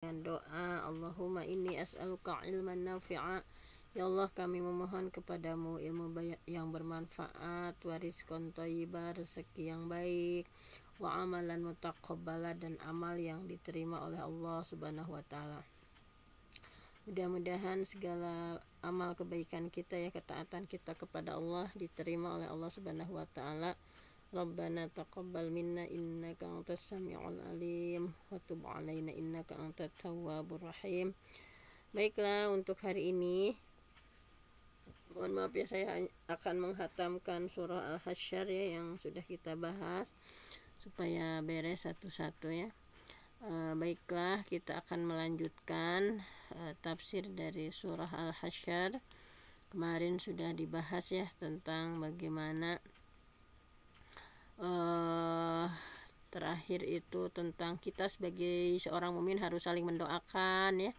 Dengan doa, Allahumma inni as'aluka ilman nafi'a. Ya Allah, kami memohon kepadamu ilmu yang bermanfaat, warizqan thayyiba, rezeki yang baik, wa amalan mutaqabbala, dan amal yang diterima oleh Allah Subhanahu wa taala. Mudah-mudahan segala amal kebaikan kita, ya, ketaatan kita kepada Allah diterima oleh Allah Subhanahu wa taala. Rabbana taqabbal minna innaka antas sami'ul alim wa tub 'alaina innaka antat tawwabur rahim. Baiklah, untuk hari ini mohon maaf ya, saya akan menghatamkan surah Al-Hasyr, ya, yang sudah kita bahas supaya beres satu-satu, ya. Baiklah, kita akan melanjutkan tafsir dari surah Al-Hasyr. Kemarin sudah dibahas, ya, tentang bagaimana terakhir itu tentang kita sebagai seorang mukmin harus saling mendoakan, ya.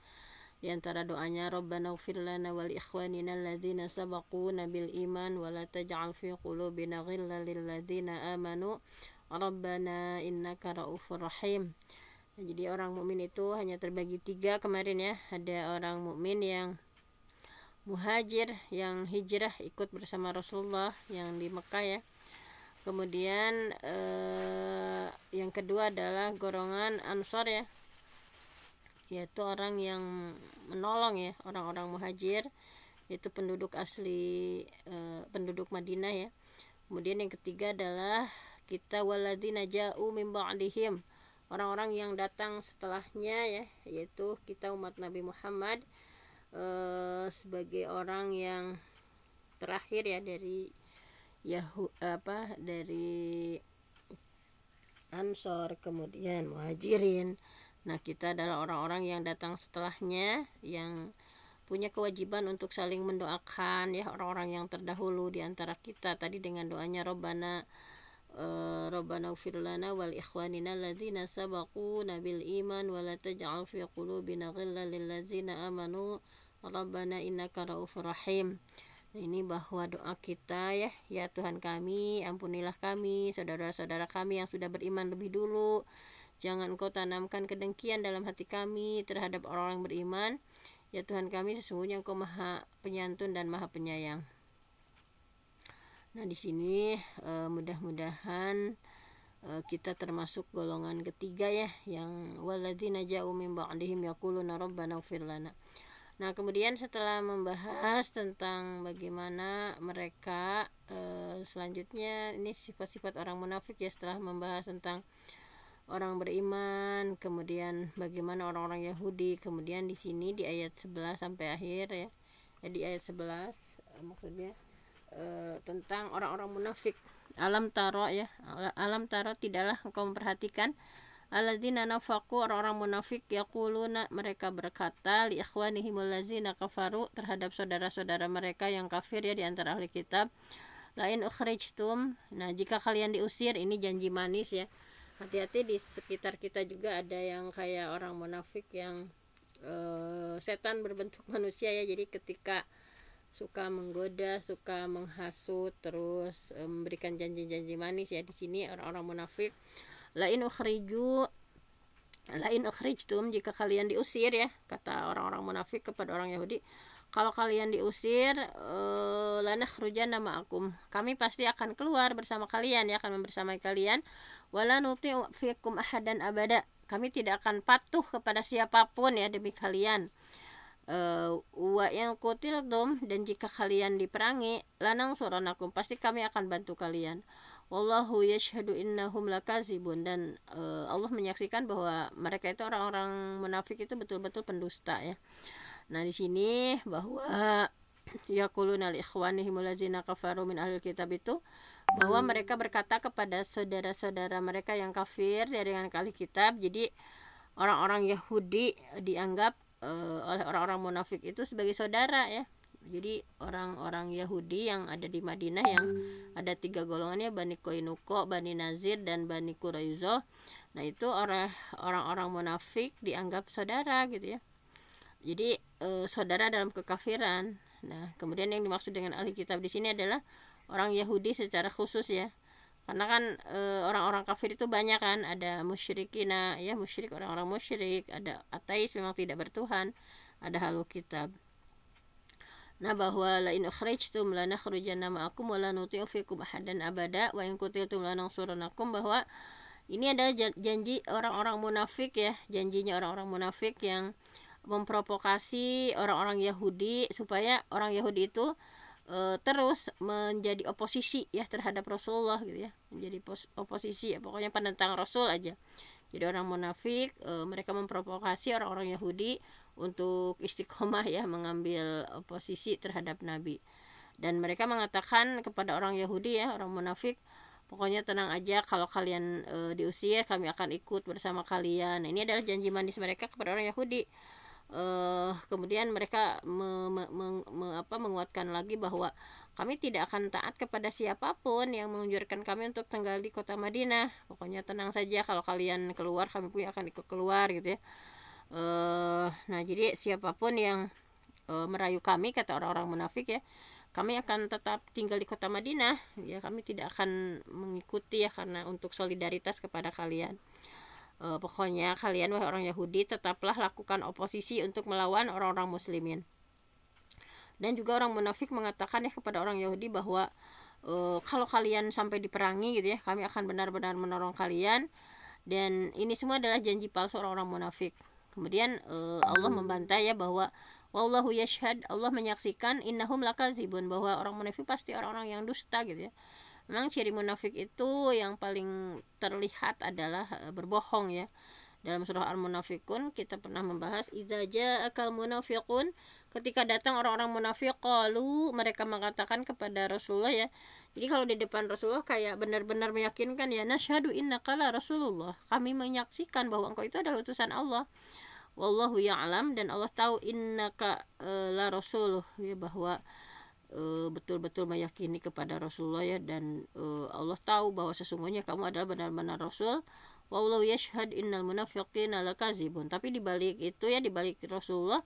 Di antara doanya, Rabbana ighfir lana wal ikhwanina alladzina sabaquna bil iman wa la taj'al fi qulubina ghillan lil ladzina amanu Rabbana innaka raufur rahim. Nah, jadi orang mukmin itu hanya terbagi 3 kemarin, ya. Ada orang mukmin yang muhajir, yang hijrah ikut bersama Rasulullah yang di Mekah, ya. Kemudian yang kedua adalah golongan Ansor, ya, yaitu orang yang menolong, ya, orang-orang muhajir, yaitu penduduk asli, penduduk Madinah, ya. Kemudian yang ketiga adalah kita waladina ja'u min ba'dihim, orang-orang yang datang setelahnya, ya, yaitu kita umat Nabi Muhammad sebagai orang yang terakhir, ya, dari dari Ansor, kemudian Muhajirin. Nah, kita adalah orang-orang yang datang setelahnya, yang punya kewajiban untuk saling mendoakan, ya, orang-orang yang terdahulu di antara kita tadi dengan doanya Rabbana ighfir lana wal ikhwanina alladzina sabaquna bil iman wa la taj'al fi qulubina ghillan lil ladzina amanu Rabbana innaka raufur rahim. Nah, ini bahwa doa kita, ya Tuhan kami, ampunilah kami, saudara-saudara kami yang sudah beriman lebih dulu. Jangan Engkau tanamkan kedengkian dalam hati kami terhadap orang yang beriman. Ya Tuhan kami, sesungguhnya Engkau Maha Penyantun dan Maha Penyayang. Nah, di sini mudah-mudahan kita termasuk golongan ketiga, ya, yang walladzina ja'u min ba'dihim yaquluna rabbana ighfir lana. Nah, kemudian setelah membahas tentang bagaimana mereka selanjutnya ini sifat-sifat orang munafik, ya, setelah membahas tentang orang beriman, kemudian bagaimana orang-orang Yahudi, kemudian di sini di ayat 11 sampai akhir, ya, di ayat 11 maksudnya tentang orang-orang munafik. Alam taro, ya, alam taro, tidaklah engkau memperhatikan alladzina nafaqu, orang-orang munafik, yaquluna, mereka berkata li ikhwanihimul ladzina kafaru, terhadap saudara-saudara mereka yang kafir, ya, di antara ahli kitab, lain ukhrijtum, nah, jika kalian diusir. Ini janji manis, ya. Hati-hati, di sekitar kita juga ada yang kayak orang munafik yang setan berbentuk manusia, ya. Jadi ketika suka menggoda, suka menghasut, terus memberikan janji-janji manis, ya. Di sini orang-orang munafik, lain ukhrijtum, jika kalian diusir, ya, kata orang-orang munafik kepada orang Yahudi, kalau kalian diusir, lanakhrujanna ma'akum, kami pasti akan keluar bersama kalian, ya, akan membersamai kalian, wala nuti'u fikum ahadan abada, kami tidak akan patuh kepada siapapun, ya, demi kalian. Wa in qutiltum, dan jika kalian diperangi, lanangsuranakum, pasti kami akan bantu kalian. Wallahu yashhadu innahum lakazibun, dan Allah menyaksikan bahwa mereka itu orang-orang munafik itu betul-betul pendusta, ya. Nah, di sini bahwa yaquluna li ikhwanihim allazina kafaru min ahlil kitab, itu bahwa mereka berkata kepada saudara-saudara mereka yang kafir dari ahli kitab. Jadi orang-orang Yahudi dianggap oleh orang-orang munafik itu sebagai saudara, ya. Jadi orang-orang Yahudi yang ada di Madinah, yang ada 3 golongannya, Bani Qainuqa, Bani Nazir, dan Bani Quraizoh. Nah, itu orang-orang munafik dianggap saudara, gitu, ya. Jadi saudara dalam kekafiran. Nah, kemudian yang dimaksud dengan ahli kitab di sini adalah orang Yahudi secara khusus, ya. Karena kan orang-orang kafir itu banyak kan, ada musyrikina ya, musyrik, orang-orang musyrik, ada ateis memang tidak bertuhan, ada halu kitab. Nah, bahwa la in ukhrijtum lanakhrujanna ma'akum wa la nuti'u fikum ahadan abada wa in qutiltum lanansurannakum, bahwa ini adalah janji orang-orang munafik ya, janjinya orang-orang munafik yang memprovokasi orang-orang Yahudi supaya orang Yahudi itu terus menjadi oposisi ya terhadap Rasulullah gitu ya, menjadi oposisi ya, pokoknya penentang Rasul aja. Jadi orang munafik mereka memprovokasi orang-orang Yahudi untuk istiqomah ya, mengambil oposisi terhadap Nabi. Dan mereka mengatakan kepada orang Yahudi ya, orang munafik, pokoknya tenang aja, kalau kalian diusir, kami akan ikut bersama kalian. Nah, ini adalah janji manis mereka kepada orang Yahudi. Kemudian mereka menguatkan lagi bahwa kami tidak akan taat kepada siapapun yang menganjurkan kami untuk tinggal di kota Madinah. Pokoknya tenang saja, kalau kalian keluar, kami pun akan ikut keluar gitu ya. Nah, jadi siapapun yang merayu kami, kata orang-orang munafik ya, kami akan tetap tinggal di kota Madinah ya, kami tidak akan mengikuti ya, karena untuk solidaritas kepada kalian. Pokoknya kalian wahai orang Yahudi tetaplah lakukan oposisi untuk melawan orang-orang muslimin. Dan juga orang munafik mengatakan ya kepada orang Yahudi bahwa kalau kalian sampai diperangi gitu ya, kami akan benar-benar menolong kalian. Dan ini semua adalah janji palsu orang-orang munafik. Kemudian Allah membantah ya bahwa wallahu yashhad, Allah menyaksikan innahum lakazibun, bahwa orang munafik pasti orang-orang yang dusta gitu ya. Memang ciri munafik itu yang paling terlihat adalah berbohong ya. Dalam surah Al-Munafikun kita pernah membahas idza ja'akal munafiqun, ketika datang orang-orang munafik, qalu, mereka mengatakan kepada Rasulullah ya. Jadi kalau di depan Rasulullah kayak benar-benar meyakinkan ya, nasyhadu innaka la rasulullah, kami menyaksikan bahwa engkau itu adalah utusan Allah. Wallahu ya'lam, dan Allah tahu innaka la rasuluh ya, bahwa betul-betul meyakini kepada Rasulullah ya, dan Allah tahu bahwa sesungguhnya kamu adalah benar-benar Rasul. Wallahu yashhad innal munafiqina lakazibun. Tapi dibalik itu ya, dibalik Rasulullah,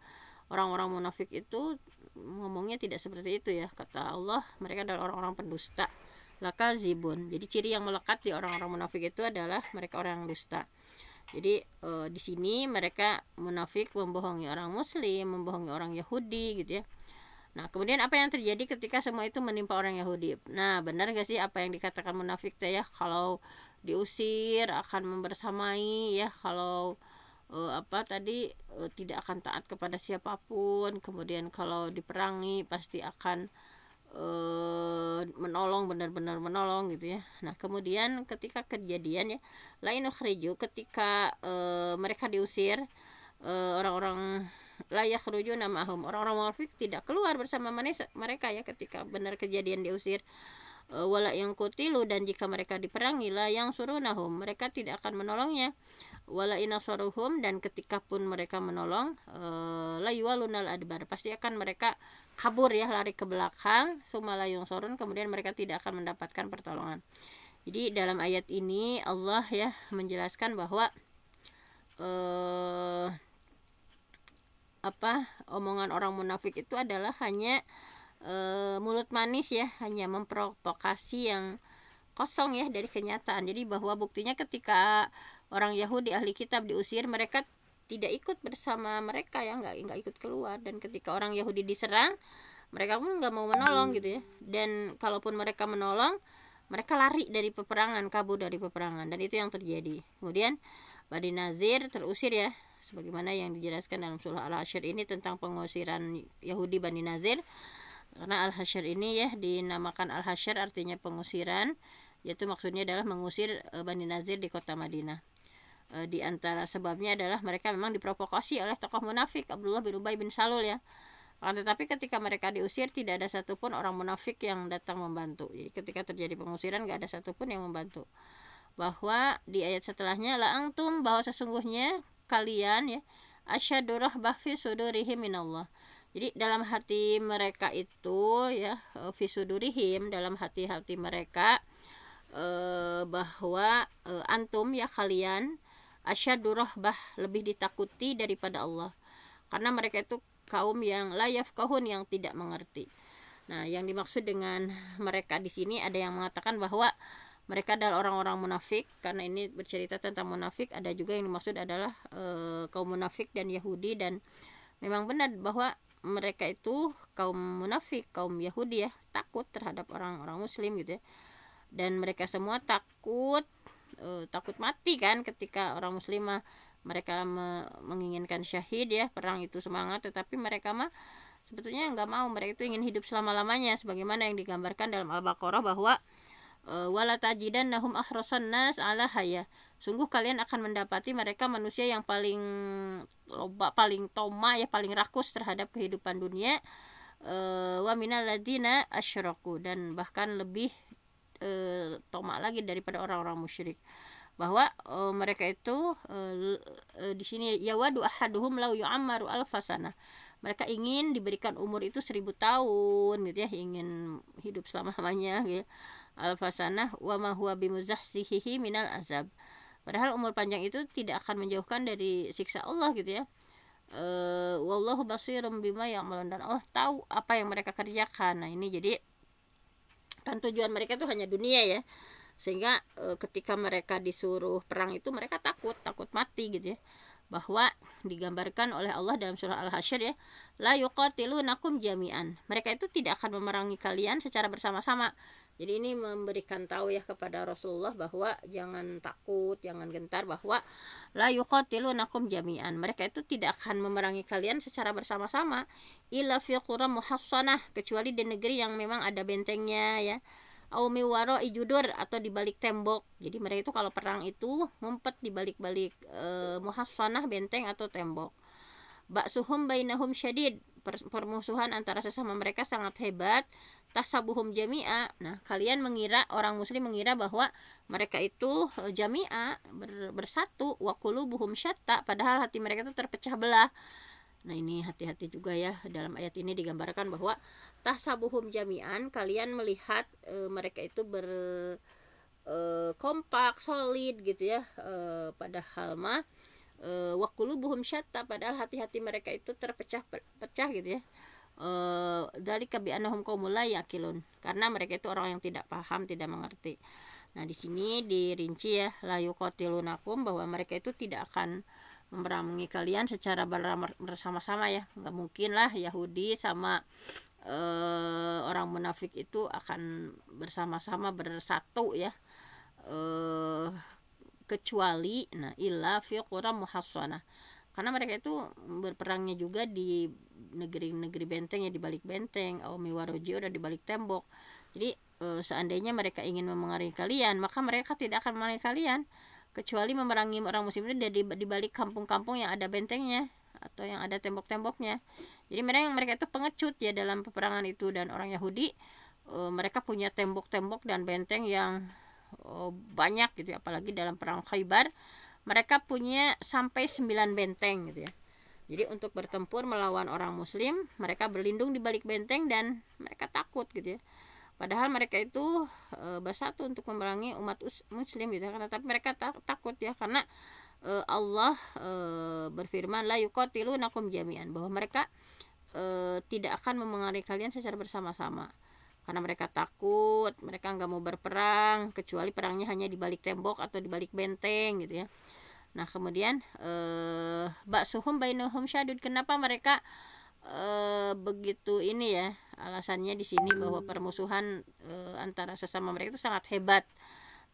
orang-orang munafik itu ngomongnya tidak seperti itu ya. Kata Allah, mereka adalah orang-orang pendusta, lakazibun. Jadi ciri yang melekat di orang-orang munafik itu adalah mereka orang yang dusta. Jadi di sini mereka munafik membohongi orang muslim, membohongi orang Yahudi gitu ya. Nah, kemudian apa yang terjadi ketika semua itu menimpa orang Yahudi? Nah, benar gak sih apa yang dikatakan munafik teh ya, kalau diusir akan membersamai ya, kalau tidak akan taat kepada siapapun, kemudian kalau diperangi pasti akan menolong, benar-benar menolong gitu ya. Nah, kemudian ketika kejadian ya, lain ukhriju, ketika mereka diusir, orang-orang layak rujuk namahum, orang-orang munafik tidak keluar bersama mereka ya ketika benar kejadian diusir. Wala yang kutilu, dan jika mereka diperangi, la yang surunahum, mereka tidak akan menolongnya. Wala inasaruhum, dan ketika pun mereka menolong, la yuwalunal adbar, pasti akan mereka kabur ya, lari ke belakang. Summa la yunsurun, kemudian mereka tidak akan mendapatkan pertolongan. Jadi dalam ayat ini Allah ya menjelaskan bahwa omongan orang munafik itu adalah hanya mulut manis ya, hanya memprovokasi yang kosong ya dari kenyataan. Jadi bahwa buktinya ketika orang Yahudi ahli kitab diusir, mereka tidak ikut bersama mereka ya, nggak ikut keluar. Dan ketika orang Yahudi diserang, mereka pun nggak mau menolong gitu ya. Dan kalaupun mereka menolong, mereka lari dari peperangan, kabur dari peperangan, dan itu yang terjadi. Kemudian Bani Nazir terusir ya, sebagaimana yang dijelaskan dalam surah Al-Hasyr ini tentang pengusiran Yahudi Bani Nazir. Karena Al-Hasyr ini ya dinamakan Al-Hasyr, artinya pengusiran, yaitu maksudnya adalah mengusir Bani Nazir di kota Madinah. Di antara sebabnya adalah mereka memang diprovokasi oleh tokoh munafik Abdullah bin Ubay bin Salul ya. Tetapi ketika mereka diusir, tidak ada satupun orang munafik yang datang membantu. Jadi ketika terjadi pengusiran, gak ada satupun yang membantu. Bahwa di ayat setelahnya, la antum, bahwa sesungguhnya kalian ya, asyadu rahbah fi sudurihim minallah. Jadi dalam hati mereka itu ya, fi sudurihim, dalam hati-hati mereka, bahwa antum ya, kalian, asyadu rahbah, lebih ditakuti daripada Allah. Karena mereka itu kaum yang la yafqahun, yang tidak mengerti. Nah, yang dimaksud dengan mereka di sini ada yang mengatakan bahwa mereka adalah orang-orang munafik. Karena ini bercerita tentang munafik, ada juga yang dimaksud adalah kaum munafik dan Yahudi. Dan memang benar bahwa mereka itu kaum munafik, kaum Yahudi ya, takut terhadap orang-orang muslim gitu ya. Dan mereka semua takut mati kan ketika orang muslimah. Mereka menginginkan syahid ya, perang itu semangat, tetapi mereka mah sebetulnya nggak mau. Mereka itu ingin hidup selama-lamanya, sebagaimana yang digambarkan dalam Al-Baqarah bahwa wala tajidannahum ahrasan nas ala haya. Sungguh kalian akan mendapati mereka manusia yang paling loba, paling toma ya, paling rakus terhadap kehidupan dunia. Wa minal ladina asyraku, dan bahkan lebih toma lagi daripada orang-orang musyrik. Bahwa mereka itu di sini yawadu ahaduhum lau yu'ammaru alfasana. Mereka ingin diberikan umur itu 1000 tahun gitu ya, ingin hidup selama-lamanya gitu. Alfasana wa ma huwa bimuzahzihi minal azab. Padahal umur panjang itu tidak akan menjauhkan dari siksa Allah gitu ya. Wallahu basirum bima ya'malun, dan Allah tahu apa yang mereka kerjakan. Nah, ini jadi kan tujuan mereka itu hanya dunia ya. Sehingga ketika mereka disuruh perang itu mereka takut mati gitu ya. Bahwa digambarkan oleh Allah dalam surah Al-Hasyr ya, la yuqatilunakum jami'an. Mereka itu tidak akan memerangi kalian secara bersama-sama. Jadi ini memberikan tahu ya kepada Rasulullah bahwa jangan takut, jangan gentar, bahwa la yuqatilunakum jami'an. Mereka itu tidak akan memerangi kalian secara bersama-sama. Illa fi qura muhassanah, kecuali di negeri yang memang ada bentengnya ya. Au miwaro ijudur, atau di balik tembok. Jadi mereka itu kalau perang itu ngumpet di balik-balik muhassanah, benteng atau tembok. Ba'suhum bainahum syadid, permusuhan antara sesama mereka sangat hebat. Tahsabuhum jami'a. Nah, kalian mengira, orang muslim mengira bahwa mereka itu jami'a, bersatu, wa qulubuhum syatta, padahal hati mereka itu terpecah belah. Nah, ini hati-hati juga ya, dalam ayat ini digambarkan bahwa tahsabuhum jami'an, kalian melihat mereka itu kompak, solid gitu ya, padahal mah wa qulubuhum syatta, padahal hati-hati mereka itu terpecah-pecah gitu ya. Dzalika bi annahum qaumul la yaqilun, karena mereka itu orang yang tidak paham, tidak mengerti. Nah, di sini dirinci ya, la yuqatilunakum, bahwa mereka itu tidak akan memerangi kalian secara bersama-sama ya. Nggak mungkin lah Yahudi sama orang munafik itu akan bersama-sama bersatu ya, kecuali illa fi qura muhassanah, karena mereka itu berperangnya juga di negeri-negeri benteng ya, di balik benteng, au miwaroji, udah di balik tembok. Jadi seandainya mereka ingin memerangi kalian, maka mereka tidak akan memerangi kalian, kecuali memerangi orang muslim itu di balik kampung-kampung yang ada bentengnya atau yang ada tembok-temboknya. Jadi mereka itu pengecut ya dalam peperangan itu. Dan orang Yahudi mereka punya tembok-tembok dan benteng yang banyak gitu ya. Apalagi dalam perang Khaybar mereka punya sampai 9 benteng gitu ya. Jadi untuk bertempur melawan orang muslim, mereka berlindung di balik benteng dan mereka takut gitu ya. Padahal mereka itu bersatu untuk memerangi umat muslim gitu ya. Tapi mereka takut ya, karena Allah berfirman la yuqatilunakum jami'an, bahwa mereka tidak akan memerangi kalian secara bersama-sama. Karena mereka takut, mereka nggak mau berperang, kecuali perangnya hanya di balik tembok atau di balik benteng gitu ya. Nah, kemudian ba'suhum bainahum syadud, kenapa mereka begitu ini ya, alasannya di sini bahwa permusuhan antara sesama mereka itu sangat hebat.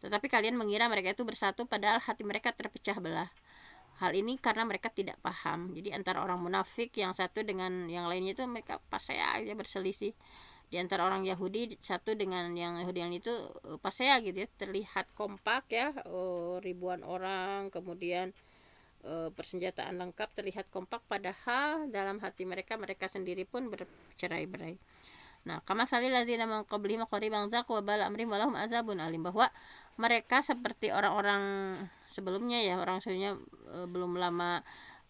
Tetapi kalian mengira mereka itu bersatu, padahal hati mereka terpecah belah. Hal ini karena mereka tidak paham. Jadi antara orang munafik yang satu dengan yang lainnya itu mereka pasea aja, berselisih. Di antara orang Yahudi satu dengan yang Yahudi yang itu pasea gitu ya, terlihat kompak ya, ribuan orang, kemudian persenjataan lengkap, terlihat kompak, padahal dalam hati mereka sendiri pun bercerai-berai. Nah, kama salil ladzina min qablihim qariban dzaqu wa bala amrihim wa lahum azabun alim, bahwa mereka seperti orang-orang sebelumnya ya, orang sebelumnya belum lama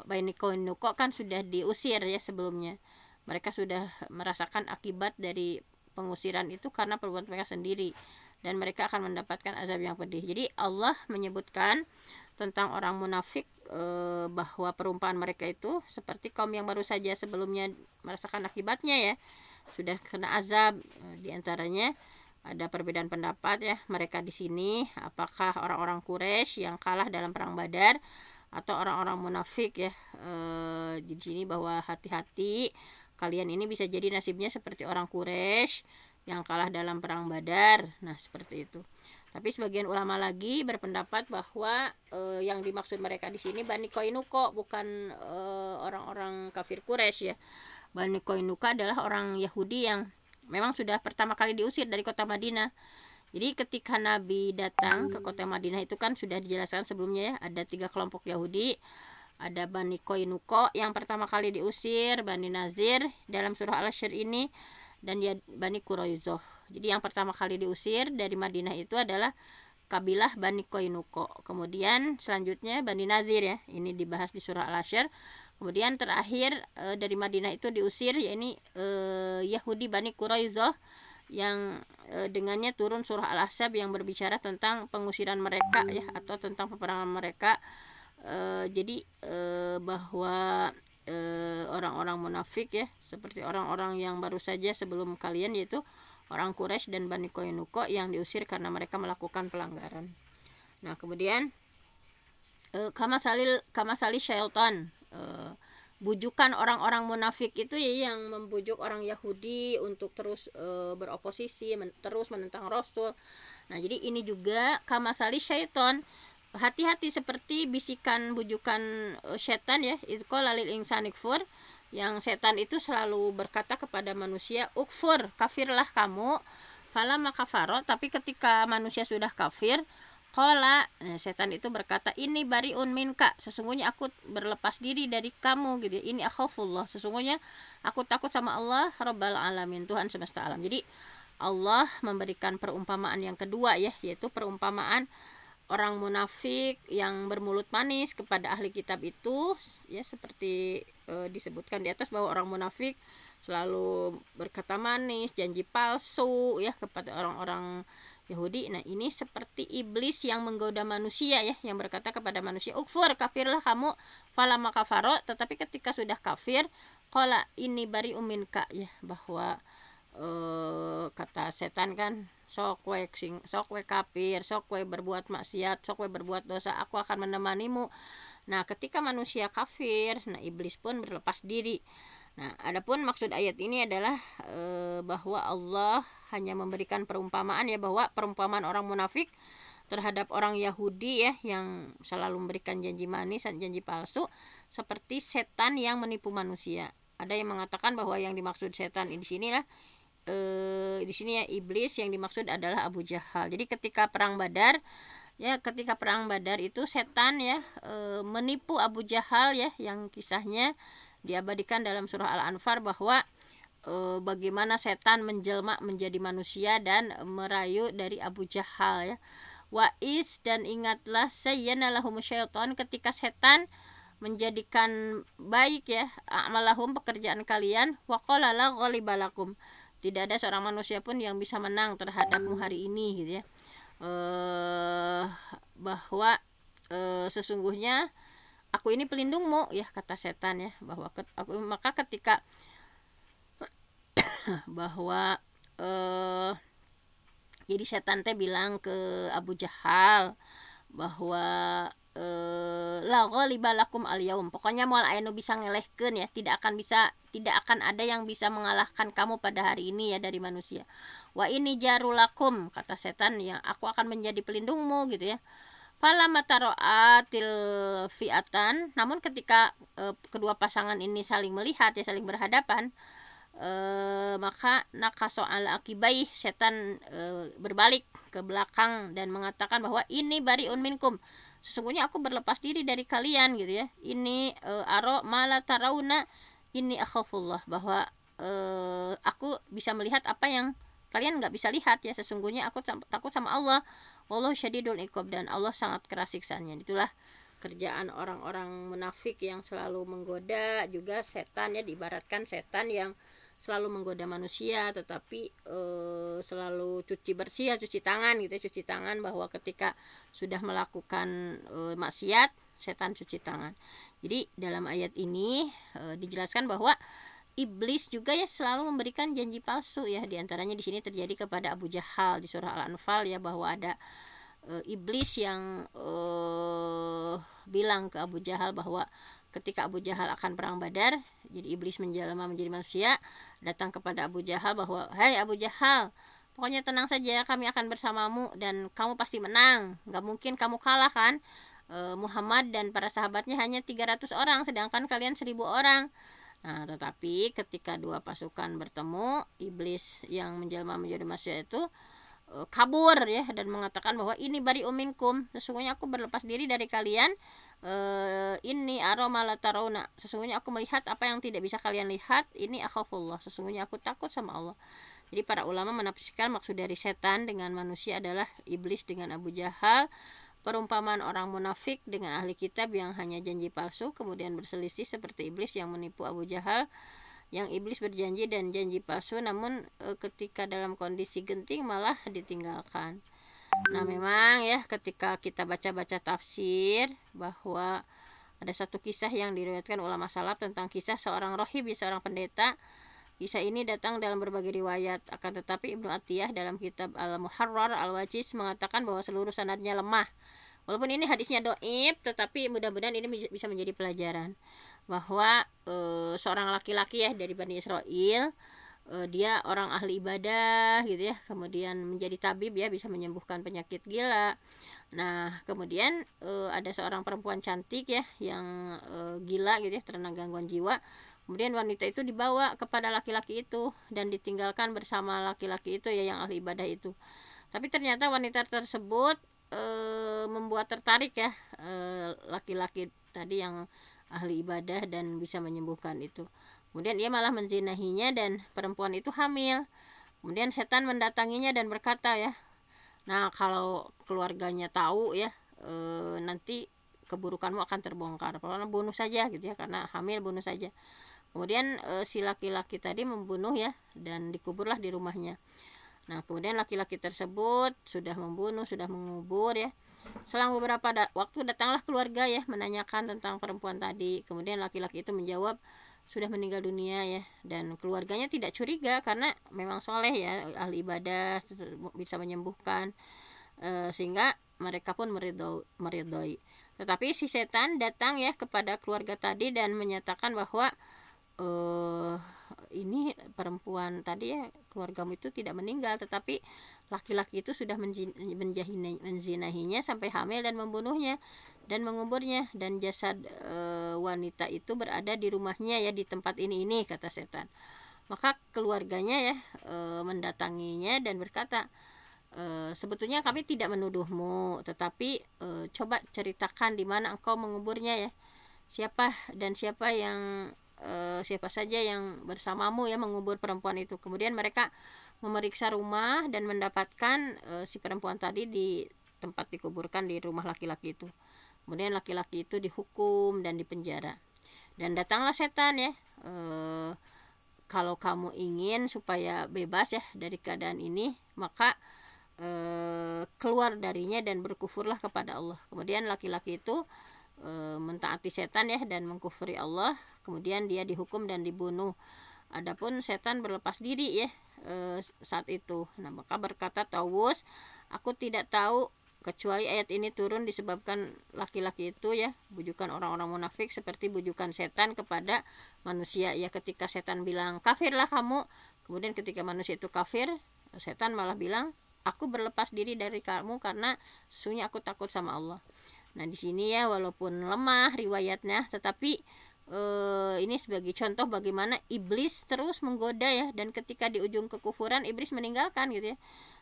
Bainiko kan sudah diusir ya sebelumnya. Mereka sudah merasakan akibat dari pengusiran itu karena perbuatan mereka sendiri, dan mereka akan mendapatkan azab yang pedih. Jadi Allah menyebutkan tentang orang munafik bahwa perumpamaan mereka itu seperti kaum yang baru saja sebelumnya merasakan akibatnya ya, sudah kena azab. Di antaranya ada perbedaan pendapat ya mereka di sini, apakah orang-orang Quraisy yang kalah dalam perang Badar atau orang-orang munafik ya. Di sini bahwa hati-hati, kalian ini bisa jadi nasibnya seperti orang Quraisy yang kalah dalam perang Badar. Nah, seperti itu. Tapi sebagian ulama lagi berpendapat bahwa yang dimaksud mereka di sini Bani Qainuqa, bukan orang-orang kafir Quraisy ya. Bani Qainuqa adalah orang Yahudi yang memang sudah pertama kali diusir dari kota Madinah. Jadi ketika Nabi datang ke kota Madinah itu kan sudah dijelaskan sebelumnya ya, ada 3 kelompok Yahudi. Ada Bani Qainuqa yang pertama kali diusir, Bani Nazir dalam surah Al-Ashr ini, dan ya Bani Quraizoh. Jadi yang pertama kali diusir dari Madinah itu adalah kabilah Bani Qainuqa. Kemudian selanjutnya Bani Nazir ya, ini dibahas di surah Al-Ashr. Kemudian terakhir dari Madinah itu diusir, yakni Yahudi Bani Quraizoh, yang dengannya turun surah Al-Ahzab yang berbicara tentang pengusiran mereka ya, atau tentang peperangan mereka. Jadi bahwa orang-orang munafik ya, seperti orang-orang yang baru saja sebelum kalian, yaitu orang Quraisy dan Bani Qainuqa yang diusir karena mereka melakukan pelanggaran. Nah, kemudian kamasali syaitan, bujukan orang-orang munafik itu ya, yang membujuk orang Yahudi untuk terus beroposisi, terus menentang Rasul. Nah, jadi ini juga kamasali syaitan, hati-hati seperti bisikan bujukan setan ya, itu lalil insani kfur, yang setan itu selalu berkata kepada manusia, ukfur, kafirlah kamu, fala makafaro, tapi ketika manusia sudah kafir, qala, setan itu berkata, ini bariun minka, sesungguhnya aku berlepas diri dari kamu gitu. Ini akhafullah, sesungguhnya aku takut sama Allah Rabbal alamin, Tuhan semesta alam. Jadi Allah memberikan perumpamaan yang kedua ya, yaitu perumpamaan orang munafik yang bermulut manis kepada ahli kitab itu ya, seperti disebutkan di atas bahwa orang munafik selalu berkata manis, janji palsu ya kepada orang-orang Yahudi. Nah, ini seperti iblis yang menggoda manusia ya, yang berkata kepada manusia, ukfur, kafirlah kamu, fala makafaro, tetapi ketika sudah kafir, qala ini bari uminka ya, bahwa kata setan kan, sok we kafir, sok we berbuat maksiat, sok we berbuat dosa, aku akan menemanimu. Nah, ketika manusia kafir, nah iblis pun berlepas diri. Nah, adapun maksud ayat ini adalah bahwa Allah hanya memberikan perumpamaan ya, bahwa perumpamaan orang munafik terhadap orang Yahudi ya, yang selalu memberikan janji manis dan janji palsu, seperti setan yang menipu manusia. Ada yang mengatakan bahwa yang dimaksud setan di sini lah, di sini ya iblis, yang dimaksud adalah Abu Jahal. Jadi ketika perang Badar ya, ketika perang Badar itu setan ya menipu Abu Jahal ya, yang kisahnya diabadikan dalam surah Al-Anfal, bahwa bagaimana setan menjelma menjadi manusia dan merayu dari Abu Jahal ya. Wa'is, dan ingatlah, sayyana lahum syaitan, ketika setan menjadikan baik ya amalahum, pekerjaan kalian, wa qala la ghalibalakum, tidak ada seorang manusia pun yang bisa menang terhadapmu hari ini gitu ya. Bahwa sesungguhnya aku ini pelindungmu ya, kata setan ya, bahwa maka ketika bahwa jadi setan teh bilang ke Abu Jahal bahwa la ghalibalakum al-yaum, pokoknya moal aya nu bisa ngelehkeun ya, tidak akan ada yang bisa mengalahkan kamu pada hari ini ya dari manusia. Wa ini jarulakum, kata setan, yang aku akan menjadi pelindungmu gitu ya. Fala mataroatil fi'atan, namun ketika kedua pasangan ini saling melihat ya, saling berhadapan, maka nakaso al akibai, setan berbalik ke belakang dan mengatakan bahwa ini bariun minkum, sesungguhnya aku berlepas diri dari kalian gitu ya. Ini aro mala tarauna, ini akhafullah, bahwa aku bisa melihat apa yang kalian nggak bisa lihat ya, sesungguhnya aku takut sama Allah, wallahu syadidul iqab, dan Allah sangat keras siksaannya. Itulah kerjaan orang-orang munafik yang selalu menggoda, juga setan ya, diibaratkan setan yang selalu menggoda manusia, tetapi selalu cuci bersih ya, cuci tangan gitu ya, cuci tangan, bahwa ketika sudah melakukan maksiat, setan cuci tangan. Jadi dalam ayat ini dijelaskan bahwa iblis juga ya selalu memberikan janji palsu ya. Di antaranya di sini terjadi kepada Abu Jahal di surah Al-Anfal ya, bahwa ada iblis yang bilang ke Abu Jahal bahwa ketika Abu Jahal akan perang Badar, jadi iblis menjelma menjadi manusia, datang kepada Abu Jahal bahwa, "Hai Abu Jahal, pokoknya tenang saja, kami akan bersamamu dan kamu pasti menang. Gak mungkin kamu kalah kan? Muhammad dan para sahabatnya hanya 300 orang, sedangkan kalian 1000 orang." Nah, tetapi ketika dua pasukan bertemu, iblis yang menjelma menjadi manusia itu kabur ya, dan mengatakan bahwa ini bari uminkum, sesungguhnya aku berlepas diri dari kalian. Ini aroma la tarawna, sesungguhnya aku melihat apa yang tidak bisa kalian lihat. Ini akhafullah, sesungguhnya aku takut sama Allah. Jadi para ulama menafsirkan maksud dari setan dengan manusia adalah iblis dengan Abu Jahal, perumpamaan orang munafik dengan ahli kitab yang hanya janji palsu kemudian berselisih, seperti iblis yang menipu Abu Jahal, yang iblis berjanji dan janji palsu, namun ketika dalam kondisi genting malah ditinggalkan. Nah, memang ya ketika kita baca-baca tafsir bahwa ada satu kisah yang diriwayatkan ulama salaf tentang kisah seorang rohib, seorang pendeta. Kisah ini datang dalam berbagai riwayat, akan tetapi Ibnu Atiyah dalam kitab Al-Muharrar Al-Wajiz mengatakan bahwa seluruh sanadnya lemah. Walaupun ini hadisnya doib, tetapi mudah-mudahan ini bisa menjadi pelajaran bahwa seorang laki-laki ya dari Bani Israel, dia orang ahli ibadah gitu ya, kemudian menjadi tabib ya, bisa menyembuhkan penyakit gila. Nah, kemudian ada seorang perempuan cantik ya yang gila gitu ya, terkena gangguan jiwa. Kemudian wanita itu dibawa kepada laki-laki itu dan ditinggalkan bersama laki-laki itu ya, yang ahli ibadah itu. Tapi ternyata wanita tersebut membuat tertarik ya laki-laki tadi yang ahli ibadah dan bisa menyembuhkan itu. Kemudian ia malah menzinahinya dan perempuan itu hamil. Kemudian setan mendatanginya dan berkata ya, nah kalau keluarganya tahu ya, nanti keburukanmu akan terbongkar, pokoknya bunuh saja gitu ya, karena hamil bunuh saja. Kemudian si laki-laki tadi membunuh ya, dan dikuburlah di rumahnya. Nah, kemudian laki-laki tersebut sudah membunuh, sudah mengubur ya. Selang beberapa waktu datanglah keluarga ya menanyakan tentang perempuan tadi. Kemudian laki-laki itu menjawab sudah meninggal dunia ya, dan keluarganya tidak curiga karena memang soleh ya, ahli ibadah, bisa menyembuhkan, sehingga mereka pun meridhoi. Tetapi si setan datang ya kepada keluarga tadi dan menyatakan bahwa ini perempuan tadi ya, keluargamu itu tidak meninggal, tetapi laki-laki itu sudah menzinahinya sampai hamil dan membunuhnya dan menguburnya, dan jasad wanita itu berada di rumahnya ya, di tempat ini kata setan. Maka keluarganya ya mendatanginya dan berkata, sebetulnya kami tidak menuduhmu, tetapi coba ceritakan di mana engkau menguburnya ya, siapa saja yang bersamamu ya mengubur perempuan itu. Kemudian mereka memeriksa rumah dan mendapatkan si perempuan tadi di tempat dikuburkan di rumah laki-laki itu. Kemudian laki-laki itu dihukum dan dipenjara. Dan datanglah setan ya, kalau kamu ingin supaya bebas ya dari keadaan ini, maka keluar darinya dan berkufurlah kepada Allah. Kemudian laki-laki itu mentaati setan ya dan mengkufuri Allah. Kemudian dia dihukum dan dibunuh. Adapun setan berlepas diri ya saat itu. Nah, maka berkata Tawus, aku tidak tahu kecuali ayat ini turun disebabkan laki-laki itu ya, bujukan orang-orang munafik seperti bujukan setan kepada manusia ya. Ketika setan bilang kafirlah kamu, kemudian ketika manusia itu kafir, setan malah bilang aku berlepas diri dari kamu karena sesungguhnya aku takut sama Allah. Nah, di sini ya walaupun lemah riwayatnya, tetapi ini sebagai contoh bagaimana iblis terus menggoda ya, dan ketika di ujung kekufuran iblis meninggalkan gitu ya.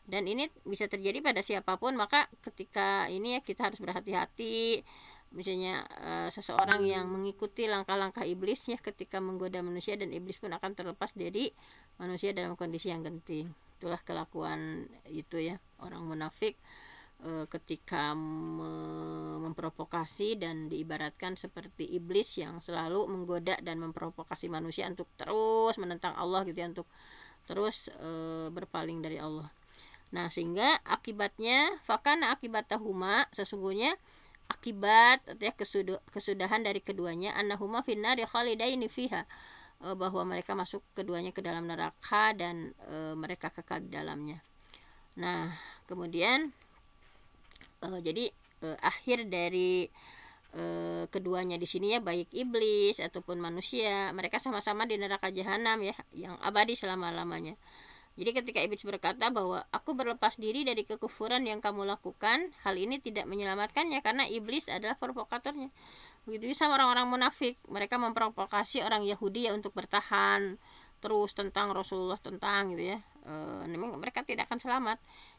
Dan ini bisa terjadi pada siapapun, maka ketika ini ya kita harus berhati-hati. Misalnya seseorang yang mengikuti langkah-langkah iblis ya ketika menggoda manusia, dan iblis pun akan terlepas dari manusia dalam kondisi yang genting. Itulah kelakuan itu ya orang munafik ketika memprovokasi, dan diibaratkan seperti iblis yang selalu menggoda dan memprovokasi manusia untuk terus menentang Allah gitu ya, untuk terus berpaling dari Allah. Nah, sehingga akibatnya fakana akibatahuma, sesungguhnya akibat ya kesudahan dari keduanya, annahuma finnari khalidaini fiha, bahwa mereka masuk keduanya ke dalam neraka dan mereka kekal di dalamnya. Nah, kemudian jadi akhir dari keduanya di sini ya, baik iblis ataupun manusia, mereka sama-sama di neraka jahanam ya, yang abadi selama-lamanya. Jadi ketika iblis berkata bahwa aku berlepas diri dari kekufuran yang kamu lakukan, hal ini tidak menyelamatkannya karena iblis adalah provokatornya. Begitu sama orang-orang munafik, mereka memprovokasi orang Yahudi ya untuk bertahan terus tentang Rasulullah, tentang gitu ya. Mereka tidak akan selamat.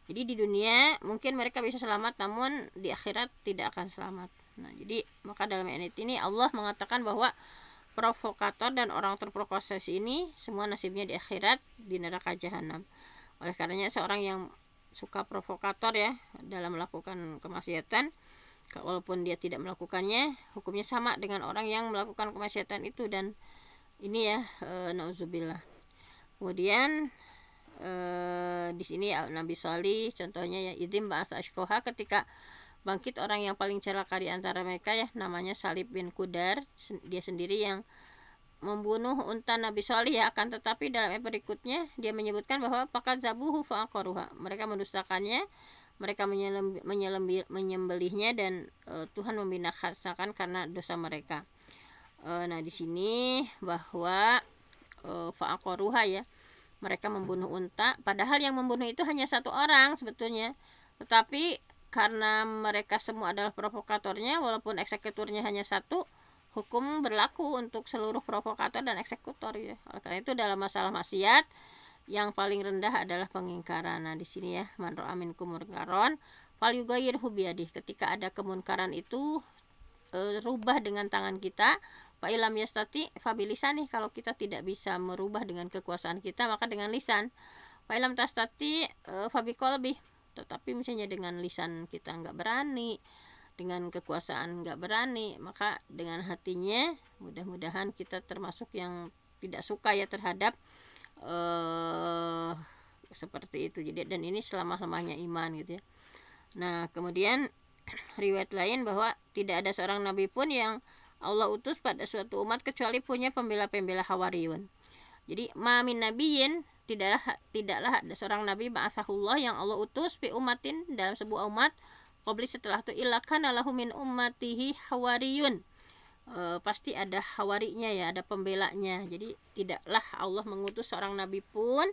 Jadi di dunia mungkin mereka bisa selamat, namun di akhirat tidak akan selamat. Nah, jadi maka dalam ayat ini Allah mengatakan bahwa provokator dan orang terprovokasi ini semua nasibnya di akhirat di neraka jahanam. Oleh karenanya seorang yang suka provokator ya dalam melakukan kemaksiatan, walaupun dia tidak melakukannya, hukumnya sama dengan orang yang melakukan kemaksiatan itu. Dan ini ya, nauzubillah. Kemudian di sini Nabi Shalih contohnya ya, idzin ba'atsa ashqaha, ketika bangkit orang yang paling celaka di antara mereka ya, namanya Salib bin Qudar, dia sendiri yang membunuh unta Nabi Shalih ya. Akan tetapi dalam ayat berikutnya dia menyebutkan bahwa faqad zabuhu fa'aqaruha, mereka mendustakannya, mereka menyembelihnya dan Tuhan membinasakan karena dosa mereka. Nah di sini bahwa fa'aqaruha ya, mereka membunuh unta, padahal yang membunuh itu hanya satu orang sebetulnya, tetapi karena mereka semua adalah provokatornya, walaupun eksekutornya hanya satu, hukum berlaku untuk seluruh provokator dan eksekutor ya. Karena itu dalam masalah maksiat yang paling rendah adalah pengingkaran. Nah di sini ya, man ra'a minkum munkaron falyughayyirhu biyadihi, ketika ada kemunkaran itu rubah dengan tangan kita. Fa ilam yastati fabilisani, kalau kita tidak bisa merubah dengan kekuasaan kita, maka dengan lisan. Fa ilam tastati fabiqalbi, tetapi misalnya dengan lisan kita nggak berani, dengan kekuasaan nggak berani, maka dengan hatinya. Mudah-mudahan kita termasuk yang tidak suka ya terhadap seperti itu. Jadi dan ini selama-lamanya iman gitu ya. Nah kemudian riwayat lain bahwa tidak ada seorang nabi pun yang Allah utus pada suatu umat kecuali punya pembela-pembela hawariyun. Jadi mamin nabiyin, tidaklah ada seorang nabi ba'athahullah yang Allah utus fi umatin, dalam sebuah umat, qabli, setelah itu, illa kana lahu min ummatihi hawariyun, pasti ada hawarinya ya, ada pembelanya. Jadi tidaklah Allah mengutus seorang nabi pun,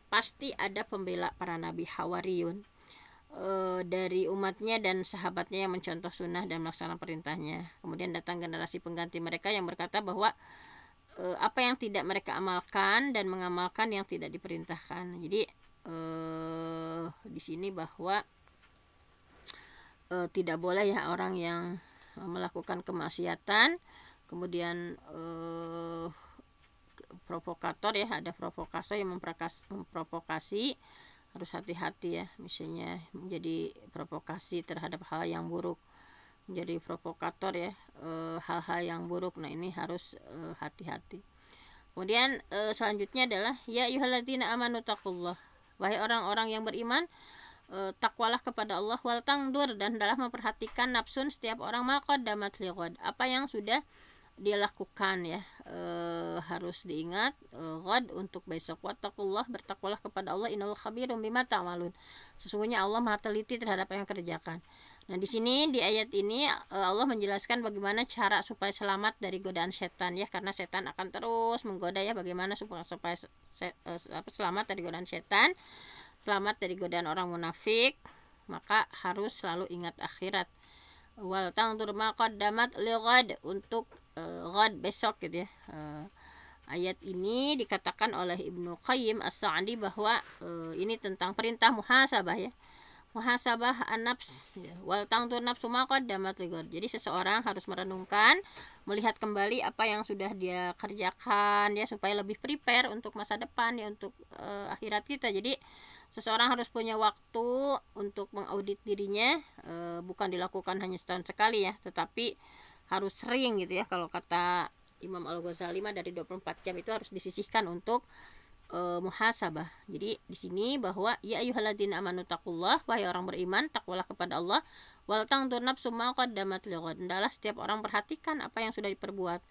pasti ada pembela para nabi hawariyun dari umatnya dan sahabatnya yang mencontoh sunnah dan melaksanakan perintahnya. Kemudian datang generasi pengganti mereka yang berkata bahwa apa yang tidak mereka amalkan dan mengamalkan yang tidak diperintahkan. Jadi di sini bahwa tidak boleh ya orang yang melakukan kemaksiatan kemudian provokator ya, ada provokator yang memprovokasi, harus hati-hati ya, misalnya menjadi provokasi terhadap hal yang buruk, menjadi provokator ya hal-hal yang buruk. Nah ini harus hati-hati. Kemudian selanjutnya adalah ya ayyuhalladzina amanu taqullah, wahai orang-orang yang beriman, takwalah kepada Allah, wal tangdur, dan hendaklah memperhatikan nafsun, setiap orang, maqaddamat lighad, apa yang sudah dia lakukan ya, harus diingat ghad untuk besok. Wattaqullah, bertakwalah kepada Allah, innallaha khabirum bima ta'malun, sesungguhnya Allah Maha teliti terhadap apa yang kerjakan. Nah di sini di ayat ini Allah menjelaskan bagaimana cara supaya selamat dari godaan setan ya, karena setan akan terus menggoda ya, bagaimana supaya selamat dari godaan setan, selamat dari godaan orang munafik, maka harus selalu ingat akhirat. Wal tangdur ma qaddamat lighad, untuk ghad besok gitu ya. Ayat ini dikatakan oleh Ibnu Qayyim As-Sa'di bahwa ini tentang perintah muhasabah ya, muhasabah an-nafs ya. Wal tangdur nafsu ma qaddamat lighad, jadi seseorang harus merenungkan, melihat kembali apa yang sudah dia kerjakan ya, supaya lebih prepare untuk masa depan ya, untuk akhirat kita. Jadi seseorang harus punya waktu untuk mengaudit dirinya, bukan dilakukan hanya setahun sekali ya, tetapi harus sering gitu ya. Kalau kata Imam Al-Ghazali dari 24 jam itu harus disisihkan untuk muhasabah. Jadi di sini bahwa ya ayyuhalladzina amanu taqullah, wahai orang beriman, takwalah kepada Allah, wal tangdur nafsum ma qaddamat lighad, hendaklah setiap orang perhatikan apa yang sudah diperbuat.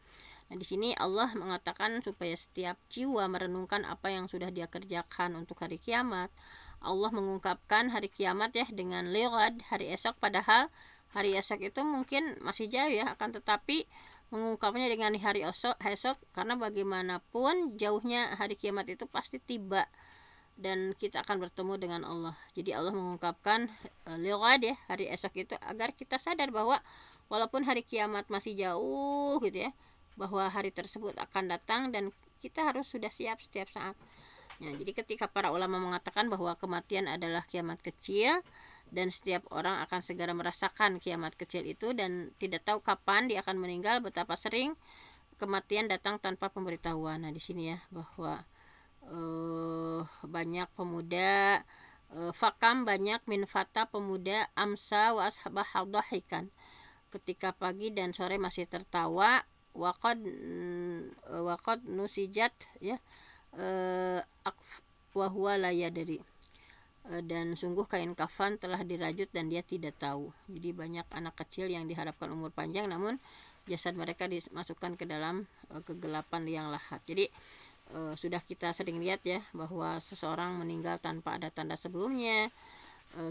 Nah, di sini Allah mengatakan supaya setiap jiwa merenungkan apa yang sudah dia kerjakan untuk hari kiamat. Allah mengungkapkan hari kiamat ya dengan lighad, hari esok, padahal hari esok itu mungkin masih jauh ya, akan tetapi mengungkapnya dengan hari esok karena bagaimanapun jauhnya hari kiamat itu pasti tiba dan kita akan bertemu dengan Allah. Jadi Allah mengungkapkan lighad ya, hari esok itu agar kita sadar bahwa walaupun hari kiamat masih jauh gitu ya, bahwa hari tersebut akan datang dan kita harus sudah siap setiap saat. Nah, jadi ketika para ulama mengatakan bahwa kematian adalah kiamat kecil dan setiap orang akan segera merasakan kiamat kecil itu dan tidak tahu kapan dia akan meninggal, betapa sering kematian datang tanpa pemberitahuan. Nah, di sini ya bahwa banyak pemuda fakam banyak min fata pemuda amsa wa ashabah dahikan, ketika pagi dan sore masih tertawa, waqad nusijat ya wa huwa la yadri, dan sungguh kain kafan telah dirajut dan dia tidak tahu. Jadi banyak anak kecil yang diharapkan umur panjang namun jasad mereka dimasukkan ke dalam kegelapan liang lahat. Jadi sudah kita sering lihat ya bahwa seseorang meninggal tanpa ada tanda sebelumnya.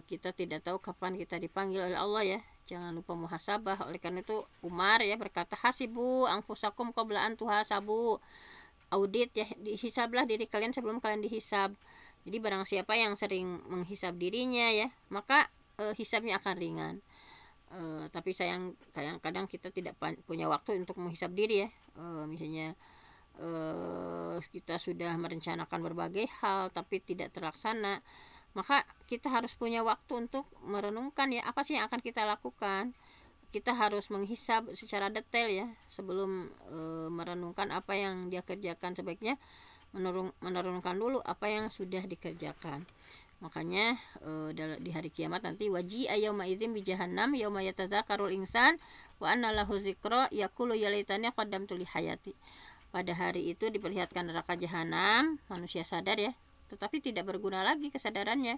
Kita tidak tahu kapan kita dipanggil oleh Allah ya. Jangan lupa muhasabah. Oleh karena itu Umar ya berkata, hasibu anfusakum qabla an tuhasabu. Audit ya, dihisablah diri kalian sebelum kalian dihisab. Jadi barang siapa yang sering menghisab dirinya ya, maka hisabnya akan ringan. Tapi sayang kadang kita tidak punya waktu untuk menghisab diri ya. Misalnya kita sudah merencanakan berbagai hal tapi tidak terlaksana, maka kita harus punya waktu untuk merenungkan ya apa sih yang akan kita lakukan. Kita harus menghisab secara detail ya sebelum merenungkan apa yang dia kerjakan. Sebaiknya merenungkan dulu apa yang sudah dikerjakan. Makanya di hari kiamat nanti waji ayyama idzin bi jahannam yauma yatadzakarul insan wa anna lahu dzikra yaqulu ya laitani qaddamtu li hayati. Pada hari itu diperlihatkan neraka jahanam, manusia sadar ya, tetapi tidak berguna lagi kesadarannya.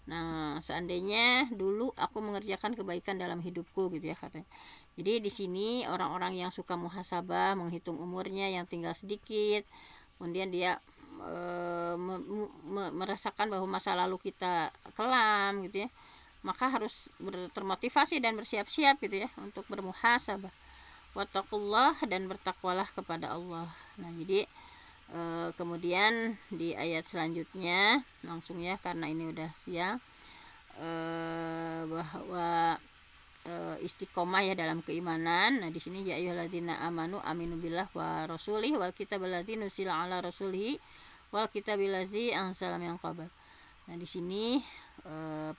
Nah, seandainya dulu aku mengerjakan kebaikan dalam hidupku gitu ya katanya. Jadi di sini orang-orang yang suka muhasabah, menghitung umurnya yang tinggal sedikit, kemudian dia merasakan bahwa masa lalu kita kelam gitu ya, maka harus termotivasi dan bersiap-siap gitu ya untuk bermuhasabah. Wattaqullah, dan bertakwalah kepada Allah. Nah, jadi kemudian di ayat selanjutnya langsung ya karena ini udah siang, bahwa istiqomah ya dalam keimanan. Nah, di sini ya ayyuhalladzina amanu aminu billah wa rasulih wal kitabil ladzi nuzila ala rasulih wal kitabil ladzi anzala min qabl. Nah, di sini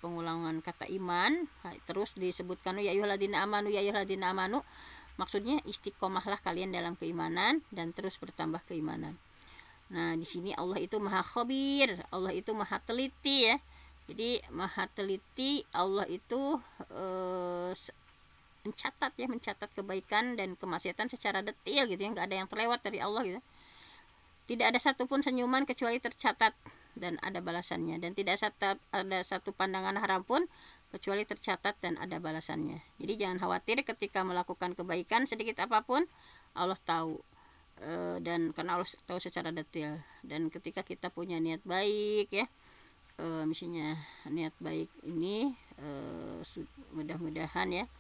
pengulangan kata iman terus disebutkan ya ayyuhalladzina amanu ya ayyuhalladzina amanu. Maksudnya istiqomahlah kalian dalam keimanan dan terus bertambah keimanan. Nah, di sini Allah itu maha khabir, Allah itu maha teliti ya. Jadi maha teliti, Allah itu mencatat kebaikan dan kemaksiatan secara detail gitu ya, nggak ada yang terlewat dari Allah gitu. Tidak ada satupun senyuman kecuali tercatat dan ada balasannya, dan tidak ada satu pandangan haram pun kecuali tercatat dan ada balasannya. Jadi jangan khawatir ketika melakukan kebaikan sedikit apapun, Allah tahu, dan karena Allah tahu secara detail. Dan ketika kita punya niat baik ya, misalnya niat baik ini mudah-mudahan ya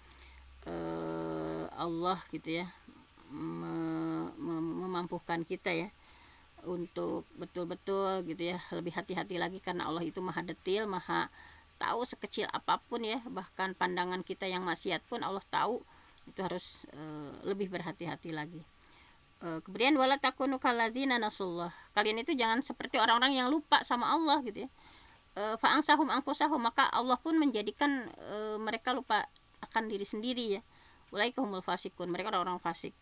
Allah gitu ya memampukan kita ya untuk betul-betul gitu ya lebih hati-hati lagi, karena Allah itu maha detail, maha tahu sekecil apapun ya, bahkan pandangan kita yang maksiat pun Allah tahu. Itu harus lebih berhati-hati lagi. Kemudian wala takunu kalladzina nasullah, kalian itu jangan seperti orang-orang yang lupa sama Allah gitu ya. Fa'angsahum anfusahum, maka Allah pun menjadikan mereka lupa akan diri sendiri ya. Ulaika humul fasikun, mereka orang-orang fasik.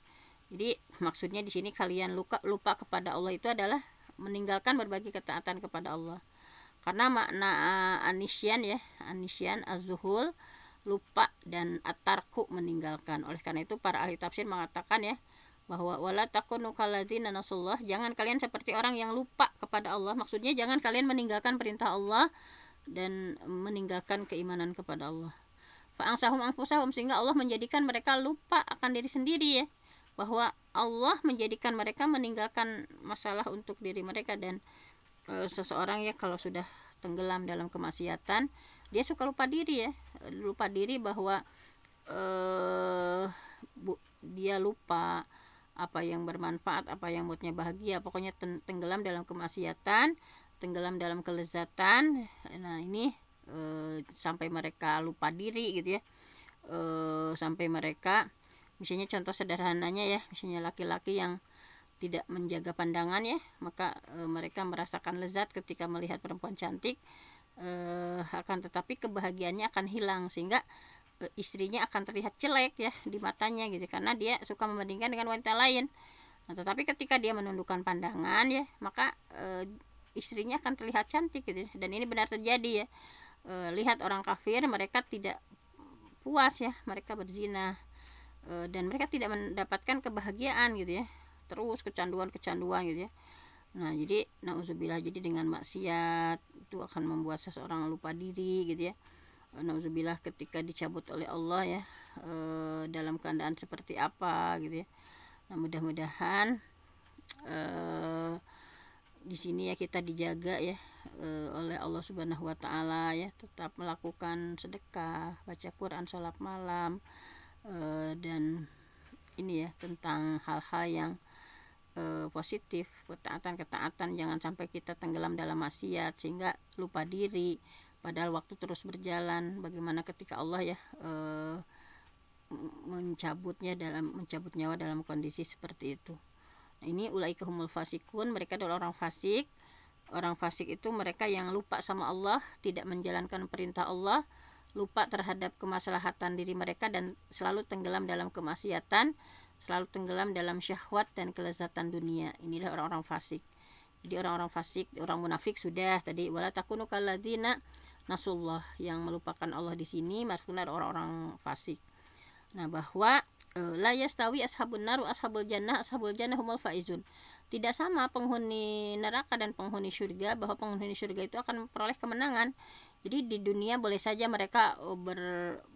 Jadi maksudnya di sini kalian lupa kepada Allah itu adalah meninggalkan berbagai ketaatan kepada Allah. Karena makna anisyan ya, anisyan az-zuhul, lupa, dan atarku, meninggalkan. Oleh karena itu para ahli tafsir mengatakan ya bahwa wala takunu kalladzina nasullah, jangan kalian seperti orang yang lupa kepada Allah. Maksudnya jangan kalian meninggalkan perintah Allah dan meninggalkan keimanan kepada Allah. Fa'angsahum anfusahum, sehingga Allah menjadikan mereka lupa akan diri sendiri ya. bahwa Allah menjadikan mereka meninggalkan masalah untuk diri mereka. Dan seseorang ya kalau sudah tenggelam dalam kemaksiatan, dia suka lupa diri ya, lupa diri bahwa dia lupa apa yang bermanfaat, apa yang buatnya bahagia. Pokoknya tenggelam dalam kemaksiatan, tenggelam dalam kelezatan. Nah ini sampai mereka lupa diri gitu ya, sampai mereka, misalnya contoh sederhananya ya, misalnya laki-laki yang tidak menjaga pandangan ya, maka mereka merasakan lezat ketika melihat perempuan cantik, akan tetapi kebahagiaannya akan hilang, sehingga istrinya akan terlihat jelek ya di matanya gitu, karena dia suka membandingkan dengan wanita lain. Nah, tetapi ketika dia menundukkan pandangan ya, maka istrinya akan terlihat cantik gitu. Dan ini benar terjadi ya. Lihat orang kafir, mereka tidak puas ya, mereka berzina, dan mereka tidak mendapatkan kebahagiaan gitu ya, terus kecanduan gitu ya. Nah jadi nauzubillah, jadi dengan maksiat itu akan membuat seseorang lupa diri gitu ya. Nauzubillah ketika dicabut oleh Allah ya, dalam keadaan seperti apa gitu ya. Nah mudah-mudahan di sini ya kita dijaga ya oleh Allah Subhanahu wa taala ya, tetap melakukan sedekah, baca Quran, sholat malam, dan ini ya tentang hal-hal yang positif, ketaatan, jangan sampai kita tenggelam dalam maksiat sehingga lupa diri padahal waktu terus berjalan. Bagaimana ketika Allah ya mencabut nyawa dalam kondisi seperti itu. Nah, ini ulaika humul fasikun, mereka adalah orang fasik. Orang fasik itu mereka yang lupa sama Allah, tidak menjalankan perintah Allah, lupa terhadap kemaslahatan diri mereka, dan selalu tenggelam dalam kemaksiatan, selalu tenggelam dalam syahwat dan kelezatan dunia. Inilah orang-orang fasik. Jadi orang-orang fasik, orang munafik sudah tadi, wala takunu kalladzina nasullah, yang melupakan Allah di sini maksudnya orang-orang fasik. Nah, bahwa la yastawi ashabun nar wa ashabul jannah humul faizun. Tidak sama penghuni neraka dan penghuni surga, bahwa penghuni surga itu akan memperoleh kemenangan. Jadi di dunia boleh saja mereka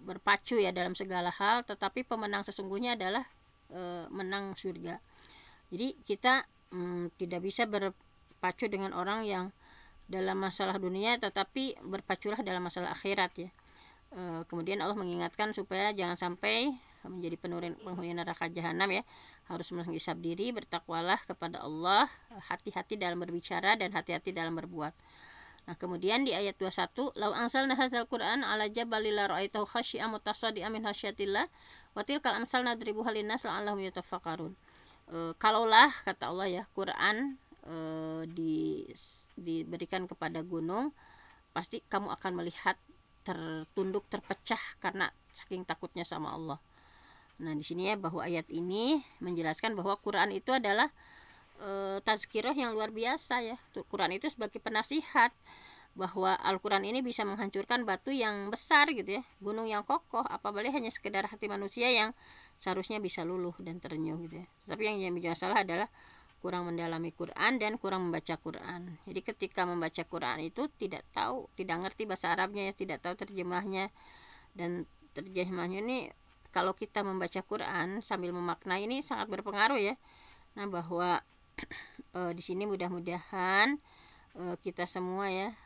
berpacu ya dalam segala hal, tetapi pemenang sesungguhnya adalah menang surga. Jadi kita tidak bisa berpacu dengan orang yang dalam masalah dunia tetapi berpaculah dalam masalah akhirat ya. Kemudian Allah mengingatkan supaya jangan sampai menjadi penghuni neraka jahanam ya, harus menghisab diri, bertakwalah kepada Allah, hati-hati dalam berbicara dan hati-hati dalam berbuat. Nah, kemudian di ayat 21, "Lau anzalna hadzal Qur'an 'ala jabalin la ra'aitahu khashi'an mutasaddian min khasyatillah wa tilkal amsal nadribuha linnas la'allahum yatafakkarun." Kalaulah kata Allah ya, Quran diberikan kepada gunung, pasti kamu akan melihat tertunduk, terpecah karena saking takutnya sama Allah. Nah, di sini ya bahwa ayat ini menjelaskan bahwa Quran itu adalah tazkirah yang luar biasa ya. Quran itu sebagai penasihat bahwa Al-Quran ini bisa menghancurkan batu yang besar gitu ya, gunung yang kokoh, apabila hanya sekedar hati manusia yang seharusnya bisa luluh dan terenyuh gitu ya. Tapi yang jadi masalah adalah kurang mendalami Quran dan kurang membaca Quran. Jadi ketika membaca Quran itu tidak ngerti bahasa Arabnya ya, tidak tahu terjemahnya. Dan terjemahnya ini kalau kita membaca Quran sambil memaknai ini sangat berpengaruh ya. Nah, bahwa di sini mudah-mudahan kita semua ya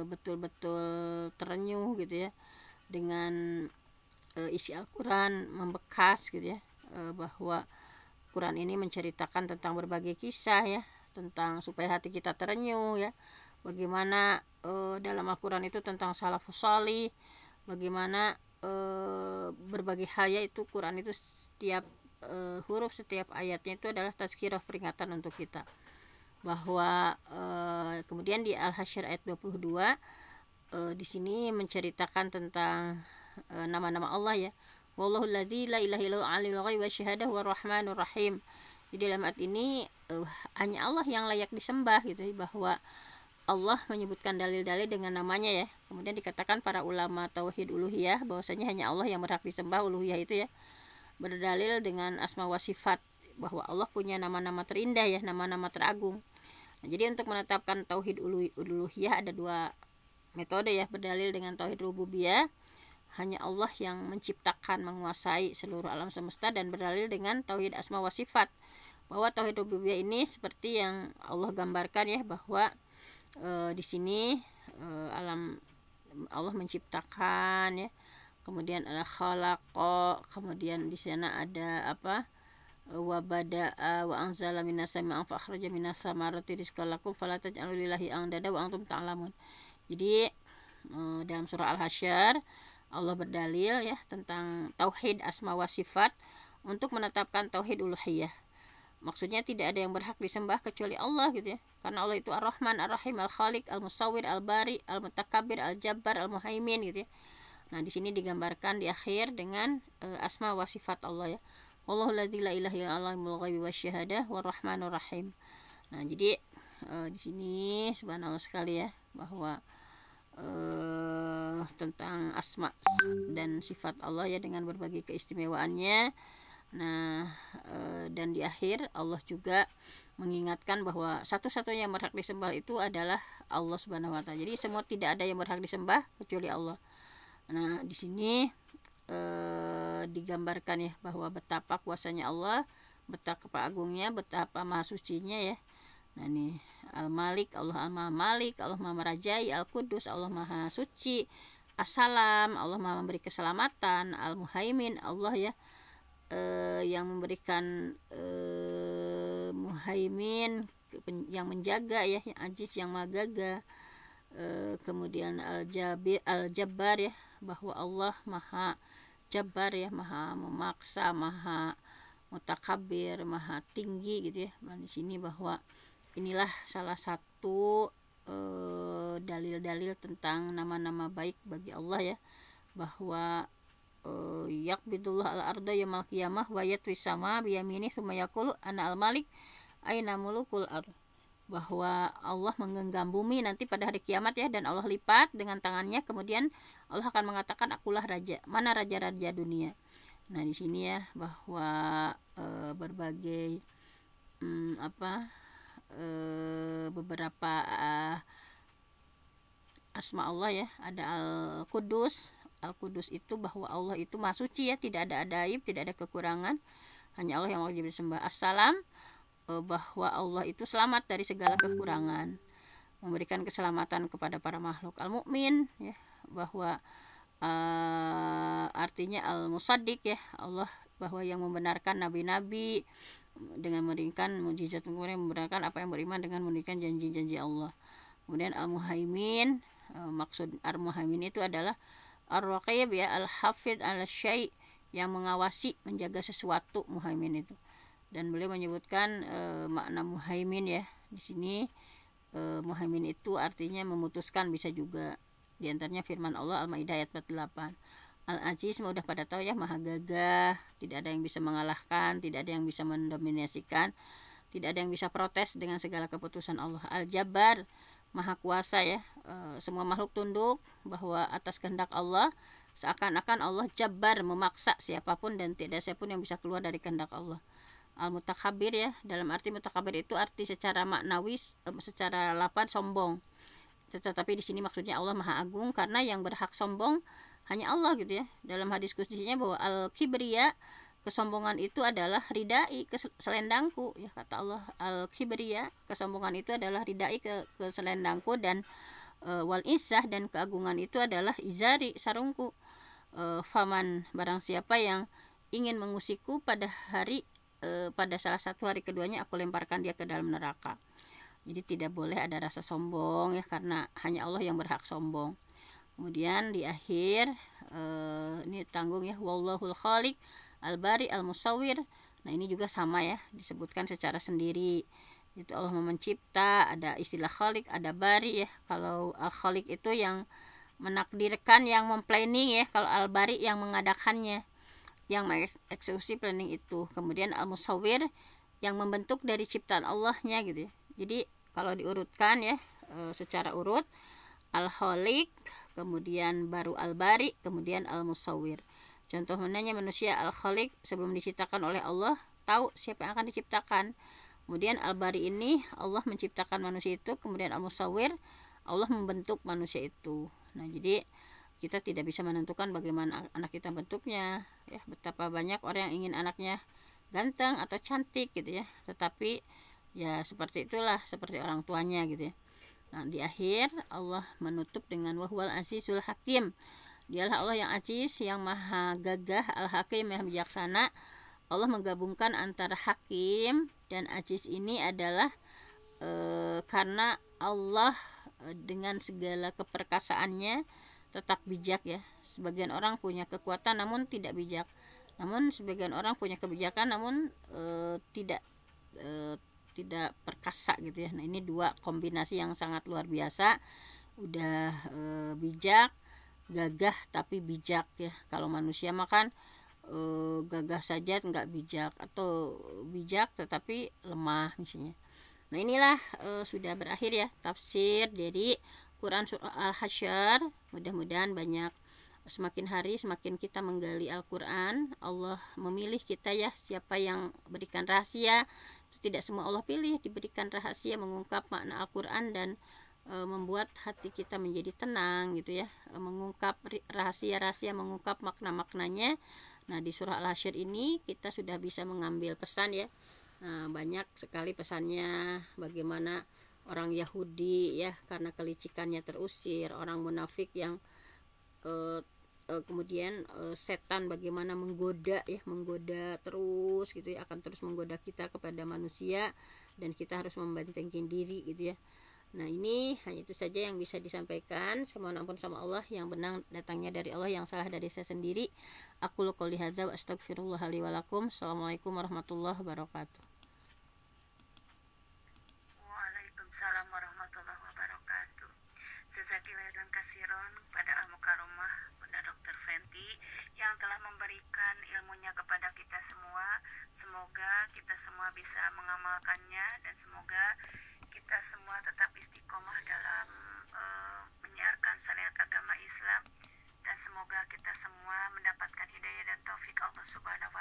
betul-betul terenyuh gitu ya dengan isi Al-Quran, membekas gitu ya, bahwa Quran ini menceritakan tentang berbagai kisah ya, tentang supaya hati kita terenyuh ya, bagaimana dalam Al-Quran itu tentang salafus shalih, bagaimana berbagai hal ya, itu Quran itu setiap huruf, setiap ayatnya itu adalah tazkirah, peringatan untuk kita. Bahwa kemudian di Al-Hasyr ayat 22 di sini menceritakan tentang nama-nama Allah ya. Wallahu alladzi la ilaha illa huwa alimul ghaibi wasyahadati huwar rahmanur rahim. Jadi dalam ayat ini hanya Allah yang layak disembah gitu, bahwa Allah menyebutkan dalil-dalil dengan namanya ya. Kemudian dikatakan para ulama tauhid uluhiyah bahwasanya hanya Allah yang berhak disembah, uluhiyah itu ya, berdalil dengan asma wa sifat, bahwa Allah punya nama-nama terindah ya, nama-nama teragung. Nah, jadi untuk menetapkan tauhid uluhiyah ada dua metode ya, berdalil dengan tauhid rububiyah, hanya Allah yang menciptakan, menguasai seluruh alam semesta, dan berdalil dengan tauhid asma wa sifat, bahwa tauhid rububiyah ini seperti yang Allah gambarkan ya, bahwa di sini alam Allah menciptakan ya, kemudian ada khalaqa, kemudian di sana ada apa, wa bada'a wa anzala minas sama'i fa akhraja minas samarati rizqan lakum fala taj'alu lillahi andada wa antum ta'lamun. Jadi dalam surah Al-Hasyr Allah berdalil ya tentang tauhid asma wa sifat untuk menetapkan tauhid uluhiyah. Maksudnya tidak ada yang berhak disembah kecuali Allah gitu ya. Karena Allah itu Ar-Rahman, Ar-Rahim, Al-Khaliq, Al-Musawwir, Al-Bari, Al-Mutakabbir, Al-Jabbar, Al-Muhaimin gitu ya. Nah, di sini digambarkan di akhir dengan asma wa sifat Allah ya. Wallahu la ilaha illa Allahul ghaibi wasyahadah War-Rahmanur Rahim. Nah, jadi di sini subhanallah sekali ya, bahwa tentang asma dan sifat Allah ya dengan berbagai keistimewaannya. Nah, dan di akhir Allah juga mengingatkan bahwa satu-satunya yang berhak disembah itu adalah Allah Subhanahu wa taala. Jadi semua tidak ada yang berhak disembah kecuali Allah. Nah, di sini digambarkan ya bahwa betapa kuasanya Allah, betapa agungnya, betapa maha sucinya ya. Nah, ini Al-Malik, Allah Al-Maha Malik, Allah Maha Merajai, Al-Qudus, Allah Maha Suci, As-Salam, Allah Maha memberi keselamatan, Al-Muhaimin, Allah ya yang memberikan Muhaimin, yang menjaga ya, yang Aziz, yang Maha Gagah. Kemudian Al-Jabbar ya, bahwa Allah Maha Jabbar ya, Maha memaksa, Maha Mutakabbir, Maha tinggi gitu ya. Nah, di sini bahwa inilah salah satu dalil-dalil tentang nama-nama baik bagi Allah ya, bahwa yaqbidullah al-arda yaumil qiyamah wa yatwis sama biyamini tsumma yaqulu ana al-malik aina mulukul ard, bahwa Allah menggenggam bumi nanti pada hari kiamat ya, dan Allah lipat dengan tangannya, kemudian Allah akan mengatakan akulah raja, mana raja-raja dunia. Nah, di sini ya bahwa berbagai beberapa asma Allah ya, ada Al-Qudus. Al-Qudus itu bahwa Allah itu maha suci ya, tidak ada aib, tidak ada kekurangan, hanya Allah yang wajib disembah. As-Salam, bahwa Allah itu selamat dari segala kekurangan, memberikan keselamatan kepada para makhluk. Al-Mu'min ya, bahwa artinya Al-Musaddiq ya, Allah bahwa yang membenarkan nabi-nabi dengan memberikan mukjizat, kemudian membenarkan apa yang beriman dengan memberikan janji-janji Allah. Kemudian Al-Muhaimin, maksud Al-Muhaimin itu adalah Ar-Raqib ya, Al-Hafidh al-Syai', yang mengawasi, menjaga sesuatu, Muhaimin itu. Dan beliau menyebutkan makna Muhaimin ya. Di sini Muhaimin itu artinya memutuskan, bisa juga di antaranya firman Allah Al-Maidah ayat 48. Al-Aziz udah pada tahu ya, Maha Gagah, tidak ada yang bisa mengalahkan, tidak ada yang bisa mendominasikan, tidak ada yang bisa protes dengan segala keputusan Allah. Al-Jabbar, Maha Kuasa ya, semua makhluk tunduk bahwa atas kehendak Allah, seakan-akan Allah Jabbar, memaksa siapapun dan tidak siapapun yang bisa keluar dari kehendak Allah. Al-Mutakabbir ya, dalam arti mutakabbir itu arti secara maknawi, secara lafaz sombong. Tetapi di sini maksudnya Allah Maha Agung, karena yang berhak sombong hanya Allah gitu ya. Dalam hadis kutsinya bahwa al-kibriya, kesombongan itu adalah ridai, selendangku ya, kata Allah. Al-kibriya, kesombongan itu adalah ridai, ke selendangku, dan wal izzah, dan keagungan itu adalah izari, sarungku. Faman, barang siapa yang ingin mengusikku pada salah satu hari keduanya, aku lemparkan dia ke dalam neraka. Jadi tidak boleh ada rasa sombong ya, karena hanya Allah yang berhak sombong. Kemudian di akhir ini tanggung ya, wallahul khaliq al-bari al-musawwir. Nah, ini juga sama ya, disebutkan secara sendiri. Itu Allah mencipta, ada istilah khaliq, ada bari ya. Kalau al-khaliq itu yang menakdirkan, yang memplanning ya. Kalau al-bari yang mengadakannya, yang mengeksekusi planning itu. Kemudian al-musawwir yang membentuk dari ciptaan Allahnya gitu ya. Jadi kalau diurutkan ya secara urut, al-khaliq, kemudian baru al-bari, kemudian al-musawwir. Contoh menanya manusia, al-khaliq sebelum diciptakan oleh Allah tahu siapa yang akan diciptakan. Kemudian al-bari ini Allah menciptakan manusia itu, kemudian al-musawwir Allah membentuk manusia itu. Nah, jadi kita tidak bisa menentukan bagaimana anak kita bentuknya ya. Betapa banyak orang yang ingin anaknya ganteng atau cantik gitu ya, tetapi ya seperti itulah, seperti orang tuanya gitu ya. Nah, di akhir Allah menutup dengan wahwal azizul hakim. Dialah Allah yang aziz, yang maha gagah, al-hakim, yang bijaksana. Allah menggabungkan antara hakim dan aziz ini adalah karena Allah dengan segala keperkasaannya tetap bijak ya. Sebagian orang punya kekuatan namun tidak bijak. Namun sebagian orang punya kebijakan namun tidak tidak perkasa gitu ya. Nah, ini dua kombinasi yang sangat luar biasa. Udah bijak, gagah tapi bijak ya. Kalau manusia makan gagah saja nggak bijak, atau bijak tetapi lemah misalnya. Nah, inilah sudah berakhir ya tafsir dari Quran surah Al-Hasyr. Mudah-mudahan banyak, semakin hari semakin kita menggali Al-Quran, Allah memilih kita ya, siapa yang berikan rahasia. Tidak semua Allah pilih, diberikan rahasia mengungkap makna Al-Quran dan membuat hati kita menjadi tenang gitu ya, mengungkap rahasia-rahasia, mengungkap makna-maknanya. Nah, di surah Al-Hasyr ini kita sudah bisa mengambil pesan ya. Nah, banyak sekali pesannya, bagaimana orang Yahudi ya karena kelicikannya terusir, orang munafik yang kemudian setan bagaimana menggoda ya, menggoda terus gitu ya, akan terus menggoda kita kepada manusia dan kita harus membentengi diri gitu ya. Nah, ini hanya itu saja yang bisa disampaikan. Saya mohon ampun sama Allah, yang benar datangnya dari Allah, yang salah dari saya sendiri. Aku qouli hadza wa astaghfirullah li wa lakum. Assalamualaikum warahmatullahi wabarakatuh. Waalaikumsalam warahmatullahi wabarakatuh. Jazakallahu khairan pada Al-Mukarramah Bunda Dr. Fenty yang telah memberikan ilmunya kepada kita semua. Semoga kita semua bisa mengamalkannya dan semoga kita semua tetap istiqomah dalam menyiarkan syariat agama Islam, dan semoga kita semua mendapatkan hidayah dan taufik Allah Subhanahu